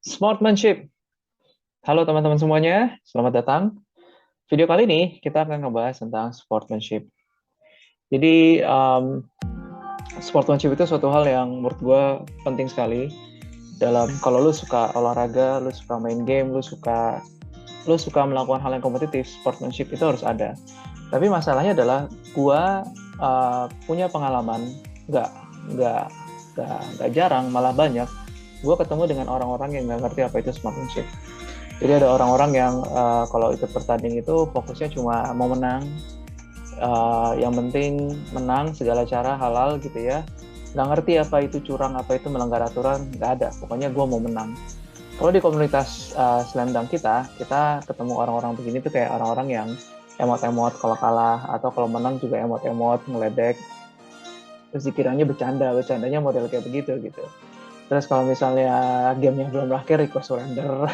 Sportsmanship. Halo teman-teman semuanya, selamat datang. Video kali ini kita akan ngebahas tentang sportsmanship. Jadi, sportsmanship itu suatu hal yang menurut gue penting sekali dalam kalau lu suka olahraga, lu suka main game, lu suka melakukan hal yang kompetitif, sportsmanship itu harus ada. Tapi masalahnya adalah gue punya pengalaman nggak nggak nggak jarang, malah banyak. Gue ketemu dengan orang-orang yang nggak ngerti apa itu sportsmanship. Jadi ada orang-orang yang kalau ikut bertanding itu fokusnya cuma mau menang, yang penting menang segala cara halal gitu ya. Nggak ngerti apa itu curang, apa itu melanggar aturan, nggak ada. Pokoknya gue mau menang. Kalau di komunitas slam dunk kita ketemu orang-orang begini tuh kayak orang-orang yang emot-emot kalau kalah, atau kalau menang juga emot-emot, ngeledek. Terus dikiranya bercandanya model kayak begitu gitu. Terus kalau misalnya gamenya belum berakhir, request surrender.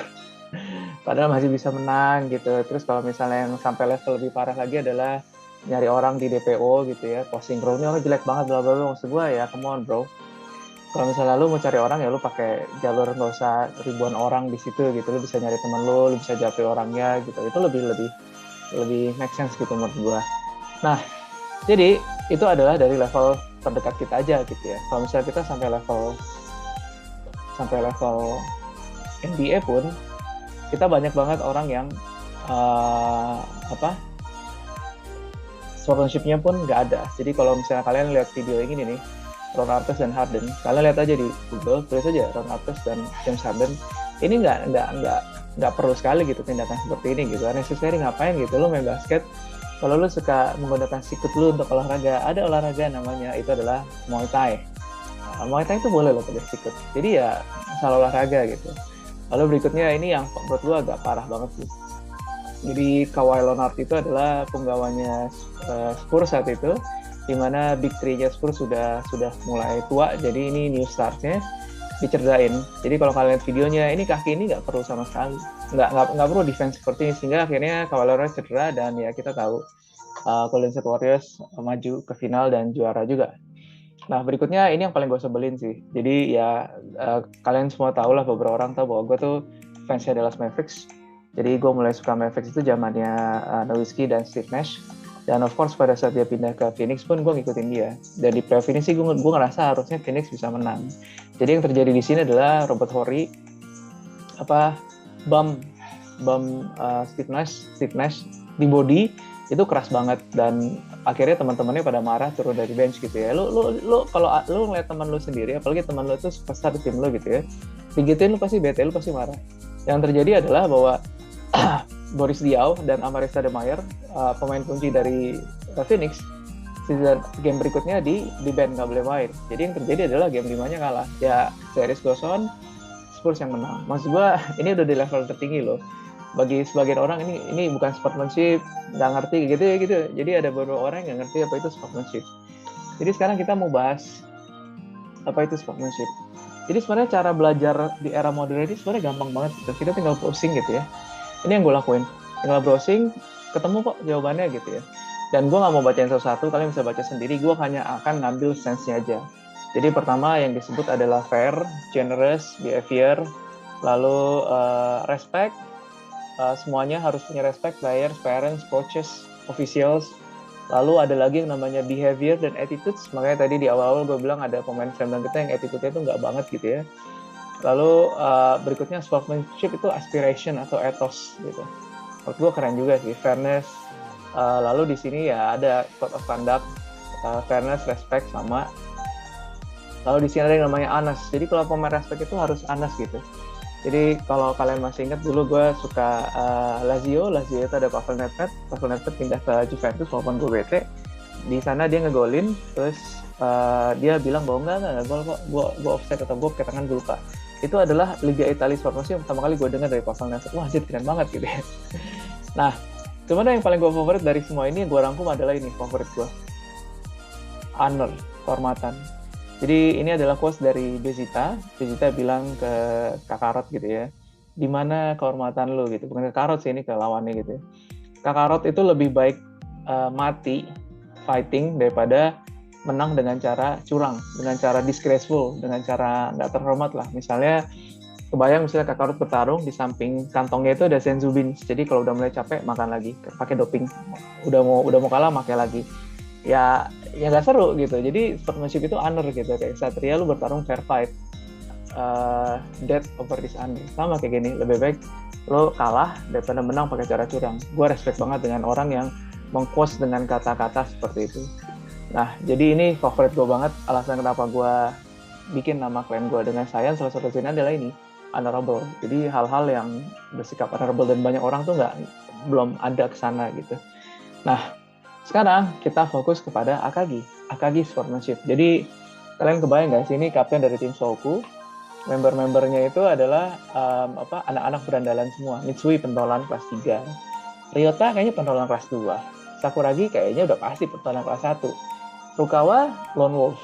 Padahal masih bisa menang gitu. Terus kalau misalnya yang sampai level lebih parah lagi adalah nyari orang di DPO gitu ya, posting bro ini orang jelek banget bla bla bla. Maksud gue ya come on bro, kalau misalnya lu mau cari orang ya lu pakai jalur, nggak usah ribuan orang di situ gitu. Lu bisa nyari teman lu bisa japri orangnya gitu, itu lebih lebih lebih make sense gitu menurut gue. Nah, jadi itu adalah dari level terdekat kita aja gitu ya. Kalau misalnya kita sampai level NBA pun, kita banyak banget orang yang uh, apa sportsmanship-nya pun nggak ada. Jadi kalau misalnya kalian lihat video yang ini nih, Ron Artest dan Harden, kalian lihat aja di Google, tulis aja Ron Artest dan James Harden. Ini nggak perlu sekali gitu tindakan seperti ini gitu. Necessary ngapain gitu? Lo main basket, kalau lo suka menggunakan sikut lo untuk olahraga, ada olahraga namanya itu adalah Muay Thai. Muay Thai itu boleh lo pakai sikut. Jadi ya salah olahraga gitu. Lalu berikutnya ini yang menurut gue agak parah banget sih. Jadi Kawhi Leonard itu adalah penggawanya Spurs saat itu, di mana Big Three-nya Spurs sudah mulai tua, jadi ini new stars-nya dicerdain. Jadi kalau kalian lihat videonya, ini kaki ini nggak perlu sama sekali, nggak perlu defense seperti ini, sehingga akhirnya Kawhi Leonard cedera dan ya kita tahu Golden State Warriors maju ke final dan juara juga. Nah berikutnya ini yang paling gue sebelin sih. Jadi ya kalian semua tahu lah, beberapa orang tahu bahwa gue tuh fansnya Dallas Mavericks. Jadi gue mulai suka Mavericks itu zamannya Nowitzki dan Steve Nash. Dan of course pada saat dia pindah ke Phoenix pun gue ngikutin dia. Dan di playoff ini sih gue ngerasa harusnya Phoenix bisa menang. Jadi yang terjadi di sini adalah Robert Horry apa bum Steve Nash di body itu keras banget, dan akhirnya teman-temannya pada marah turun dari bench gitu ya. Lu kalau lu ngeliat teman lu sendiri, apalagi teman lu itu superstar di tim lu gitu ya, digituin lu pasti bete, lu pasti marah. Yang terjadi adalah bahwa Boris Diaw dan Amar'e Stoudemire, pemain kunci dari Phoenix, season game berikutnya di band, nggak boleh main. Jadi yang terjadi adalah game 5-nya kalah. Ya series goes on, Spurs yang menang. Maksud gue ini udah di level tertinggi loh. Bagi sebagian orang ini bukan sportsmanship, nggak ngerti gitu ya gitu. Jadi ada beberapa orang yang nggak ngerti apa itu sportsmanship. Jadi sekarang kita mau bahas apa itu sportsmanship. Jadi sebenarnya cara belajar di era modern ini sebenarnya gampang banget gitu. Kita tinggal browsing gitu ya. Ini yang gue lakuin. Tinggal browsing, ketemu kok jawabannya gitu ya. Dan gue nggak mau bacain satu-satu, kalian bisa baca sendiri. Gue hanya akan ngambil sense-nya aja. Jadi pertama yang disebut adalah fair, generous, behavior, lalu respect. Semuanya harus punya respect, players, parents, coaches, officials. Lalu ada lagi yang namanya behavior dan attitudes. Makanya tadi di awal-awal gue bilang ada pemain slam dunk kita yang attitude-nya itu nggak banget gitu ya. Lalu berikutnya sportsmanship itu aspiration atau ethos gitu. Menurut gue keren juga sih, fairness. Lalu di sini ya ada code of conduct, fairness, respect sama. Lalu di sini ada yang namanya honest. Jadi kalau pemain respect itu harus honest gitu. Jadi kalau kalian masih ingat dulu gue suka Lazio itu ada Pavel Nedved pindah ke Juventus walaupun gue bete. Di sana dia ngegolin, terus dia bilang bahwa enggak gol kok, gue offside atau gue pakai tangan, gue lupa. Itu adalah Liga Italia sportsmanship yang pertama kali gue dengar dari Pavel Nedved. Wah anjir keren banget gitu ya. Nah, cuman yang paling gue favorit dari semua ini yang gue rangkum adalah ini favorit gue. Honor, kehormatan. Jadi ini adalah quotes dari Bezita. Bezita bilang ke Kakarot gitu ya, di mana kehormatan lu gitu. Bukan ke Kakarot sih, ini ke lawannya gitu ya. Kakarot itu lebih baik mati fighting daripada menang dengan cara curang, dengan cara disgraceful, dengan cara nggak terhormat lah. Misalnya Kebayang misalnya Kakarot bertarung, di samping kantongnya itu ada Senzubin. Jadi kalau udah mulai capek makan lagi, pakai doping. Udah mau kalah pakai lagi. Ya nggak seru gitu. Jadi sportsmanship itu honor gitu. Kayak Satria lu bertarung fair fight. Death over dishonor. Sama kayak gini, lebih baik lo kalah daripada menang pakai cara curang. Gue respect banget dengan orang yang mengquote dengan kata-kata seperti itu. Nah, jadi ini favorit gue banget. Alasan kenapa gue bikin nama klien gue dengan sayang salah satu sini adalah ini, honorable. Jadi hal-hal yang bersikap honorable dan banyak orang tuh belum ada ke sana gitu. Nah, sekarang kita fokus kepada Akagi sportsmanship. Jadi kalian kebayang nggak sih, ini kapten dari tim Soku. Member-membernya itu adalah anak-anak berandalan semua. Mitsui pentolan kelas 3. Ryota kayaknya pentolan kelas 2. Sakuragi kayaknya udah pasti pentolan kelas 1. Rukawa lone wolf.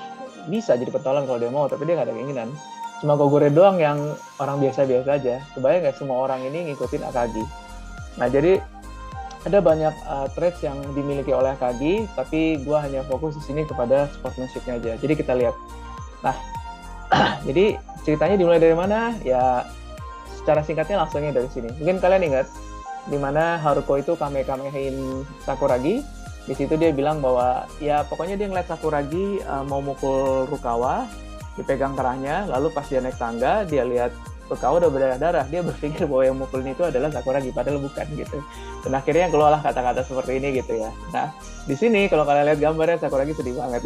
Bisa jadi pentolan kalau dia mau, tapi dia nggak ada keinginan. Cuma Kogure doang yang orang biasa-biasa aja. Kebayang nggak semua orang ini ngikutin Akagi. Nah, jadi ada banyak traits yang dimiliki oleh Akagi, tapi gue hanya fokus di sini kepada sportsmanship-nya aja. Jadi kita lihat. Nah, jadi ceritanya dimulai dari mana? Ya, secara singkatnya langsungnya dari sini. Mungkin kalian ingat di mana Haruko itu kamehamehain Sakuragi. Di situ dia bilang bahwa ya pokoknya dia ngeliat Sakuragi mau mukul Rukawa, dipegang kerahnya, lalu pas dia naik tangga, dia lihat Rukawa udah berdarah-darah, dia berpikir bahwa yang mukulin itu adalah Sakuragi, padahal bukan gitu. Dan akhirnya keluarlah kata-kata seperti ini gitu ya. Nah, di sini kalau kalian lihat gambarnya Sakuragi sedih banget.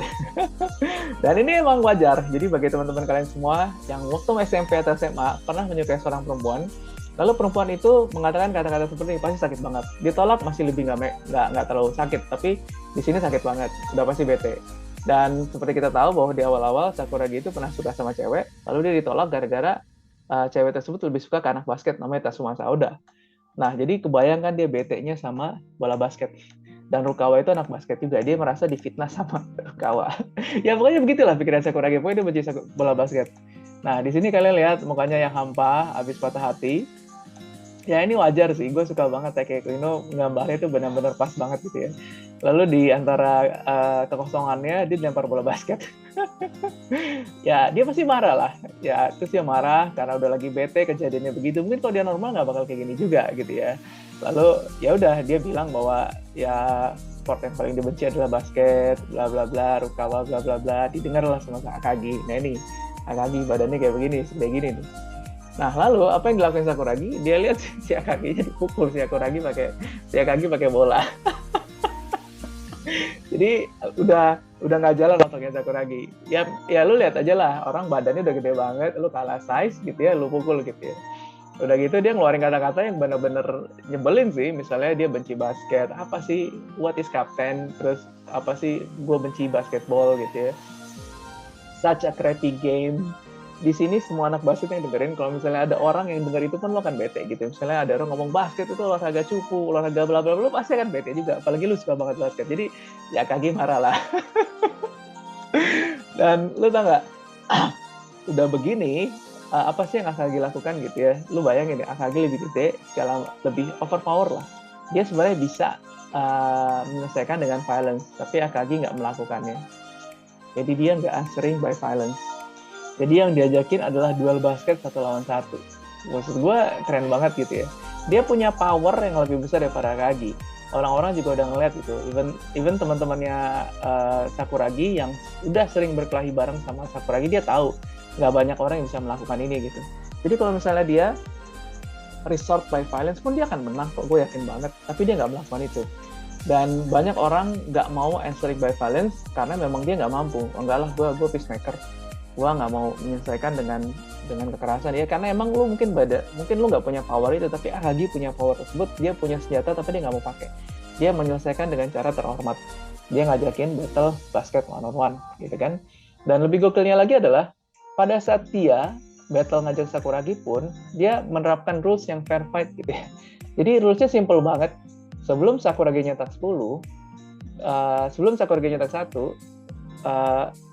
Dan ini emang wajar. Jadi bagi teman-teman kalian semua yang waktu SMP atau SMA pernah menyukai seorang perempuan, lalu perempuan itu mengatakan kata-kata seperti ini, pasti sakit banget. Ditolak masih lebih nggak terlalu sakit, tapi di sini sakit banget, udah pasti bete. Dan seperti kita tahu bahwa di awal-awal Sakuragi itu pernah suka sama cewek, lalu dia ditolak gara-gara cewek tersebut lebih suka ke anak basket namanya Tatsumasa Oda. Nah, jadi kebayangkan dia bete-nya sama bola basket. Dan Rukawa itu anak basket juga, dia merasa difitnah sama Rukawa. Ya pokoknya begitulah pikiran Sakuragi, pokoknya dia benci bola basket. Nah, di sini kalian lihat mukanya yang hampa, habis patah hati. Ya ini wajar sih, gue suka banget Takehiko gambarnya itu benar-benar pas banget gitu ya. Lalu di antara kekosongannya dia dilempar bola basket. Ya dia pasti marah lah. Ya terus dia marah karena udah lagi bete kejadiannya begitu. Mungkin kalau dia normal nggak bakal kayak gini juga gitu ya. Lalu ya udah dia bilang bahwa ya sport yang paling dibenci adalah basket, bla bla bla, Rukawa bla bla bla. Didengarlah sama Akagi. Nah ini Akagi badannya kayak begini, kayak gini nih. Nah, lalu apa yang dilakukan Sakuragi? Dia lihat si Akagi-nya dipukul si Akagi pakai bola. Jadi udah nggak jalan otaknya Sakuragi. Ya lu lihat aja lah, orang badannya udah gede banget, lu kalah size gitu ya, lu pukul gitu ya. Udah gitu dia ngeluarin kata-kata yang bener-bener nyebelin sih. Misalnya dia benci basket, apa sih what is captain, terus apa sih gue benci basketball gitu ya. Such a crappy game. Di sini semua anak basket yang dengerin, kalau misalnya ada orang yang denger itu pun lo akan bete gitu. Misalnya ada orang ngomong basket itu olahraga cupu, olahraga bla bla bla, lo pasti akan bete juga. Apalagi lu suka banget basket. Jadi ya Akagi marah lah. Dan lu tau nggak, udah begini, apa sih yang Akagi lakukan gitu ya? Lu bayangin ya, Akagi lebih gede, lebih overpower lah. Dia sebenarnya bisa menyelesaikan dengan violence, tapi Akagi nggak melakukannya. Jadi dia nggak answering by violence. Jadi yang diajakin adalah duel basket 1 lawan 1. Maksud gue keren banget gitu ya. Dia punya power yang lebih besar daripada Akagi. Orang-orang juga udah ngeliat gitu. Even teman-temannya Sakuragi yang udah sering berkelahi bareng sama Sakuragi, dia tahu nggak banyak orang yang bisa melakukan ini gitu. Jadi kalau misalnya dia resort by violence pun dia akan menang kok, gue yakin banget. Tapi dia nggak melakukan itu. Dan banyak orang nggak mau answering by violence karena memang dia nggak mampu. Enggak lah, gue peacemaker. Gue nggak mau menyelesaikan dengan kekerasan ya, karena emang lu mungkin lu nggak punya power itu, tapi Akagi punya power tersebut. Dia punya senjata tapi dia nggak mau pakai. Dia menyelesaikan dengan cara terhormat. Dia ngajakin battle basket one on one gitu kan. Dan lebih gokilnya lagi adalah pada saat dia battle ngajak Sakuragi pun dia menerapkan rules yang fair fight gitu ya. Jadi rulesnya simple banget. Sebelum Sakuragi nyetak 10, sebelum Sakuragi nyetak 1,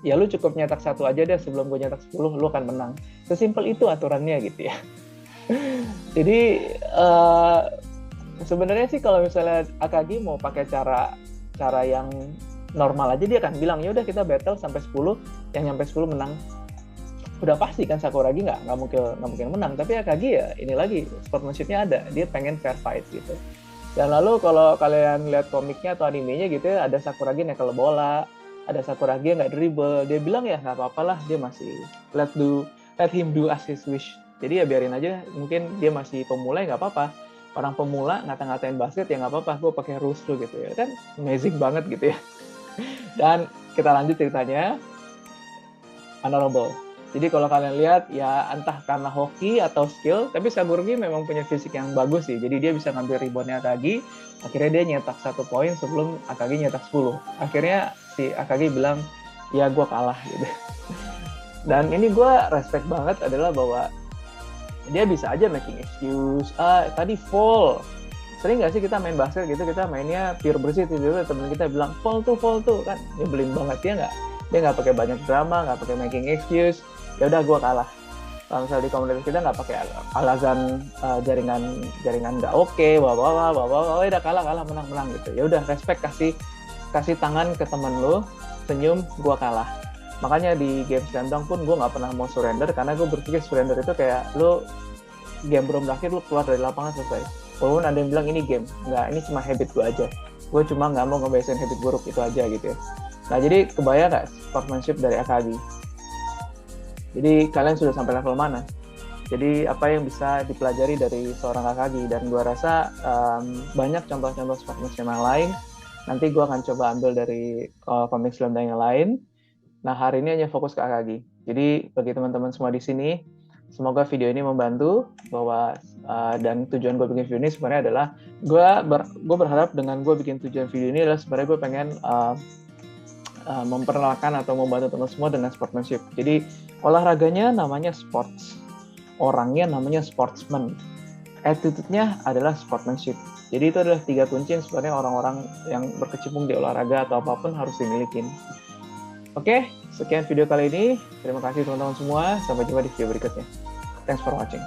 ya lu cukup nyetak 1 aja deh sebelum gue nyetak 10, lu akan menang. Sesimpel itu aturannya gitu ya. Jadi sebenarnya sih kalau misalnya Akagi mau pakai cara yang normal aja, dia akan bilang ya udah kita battle sampai 10, yang nyampe 10 menang. udah pasti kan Sakuragi nggak mungkin menang, tapi Akagi ya ini lagi sportsmanship-nya ada, dia pengen fair fight gitu. Dan lalu kalau kalian lihat komiknya atau animenya gitu ya, ada Sakuragi nekel bola, ada Sakuragi yang nggak dribble, dia bilang ya nggak apa-apa lah, dia masih let him do as his wish. Jadi ya biarin aja, mungkin dia masih pemula ya nggak apa-apa. Orang pemula ngata-ngatain basket ya nggak apa-apa, gue pakai rules dulu gitu ya kan, amazing banget gitu ya. Dan kita lanjut ceritanya, honorable. Jadi kalau kalian lihat ya entah karena hoki atau skill, tapi Sakuragi memang punya fisik yang bagus sih. Jadi dia bisa ngambil reboundnya Akagi, akhirnya dia nyetak 1 poin sebelum Akagi nyetak 10. Akhirnya si Akagi bilang, ya gue kalah gitu. Dan ini gue respect banget adalah bahwa dia bisa aja making excuse, tadi fall. Sering nggak sih kita main basket gitu, kita mainnya pure bersih, tiba-tiba temen kita bilang fall tuh kan nyebelin banget. Dia nggak pakai banyak drama, nggak pakai making excuse. Ya udah gue kalah. Kalau misalnya di komunitas kita nggak pakai alasan jaringan nggak oke, bawa udah kalah menang gitu. Ya udah respect, kasih tangan ke temen lo, senyum, gue kalah. Makanya di game Slam pun gue nggak pernah mau surrender, karena gue berpikir surrender itu kayak lo game belum berakhir, lo keluar dari lapangan selesai. Walaupun ada yang bilang ini game, nggak, ini cuma habit gue aja. Gue cuma nggak mau ngebiasain habit buruk itu aja gitu ya. Nah jadi kebayang nggak sportsmanship dari Akagi? Jadi kalian sudah sampai level mana? Jadi apa yang bisa dipelajari dari seorang Akagi? Dan gue rasa banyak contoh-contoh sportsmanship yang lain. Nanti gue akan coba ambil dari komik Slam Dunk yang lain. Nah hari ini hanya fokus ke Akagi. Jadi bagi teman-teman semua di sini, semoga video ini membantu bahwa dan tujuan gue bikin video ini sebenarnya adalah gue berharap dengan gue bikin tujuan video ini adalah sebenarnya gue pengen memperkenalkan atau membantu teman semua dengan sportsmanship. Jadi olahraganya namanya sports, orangnya namanya sportsman, attitude-nya adalah sportsmanship. Jadi itu adalah 3 kunci yang sebenarnya orang-orang yang berkecimpung di olahraga atau apapun harus dimiliki. Oke, sekian video kali ini. Terima kasih teman-teman semua. Sampai jumpa di video berikutnya. Thanks for watching.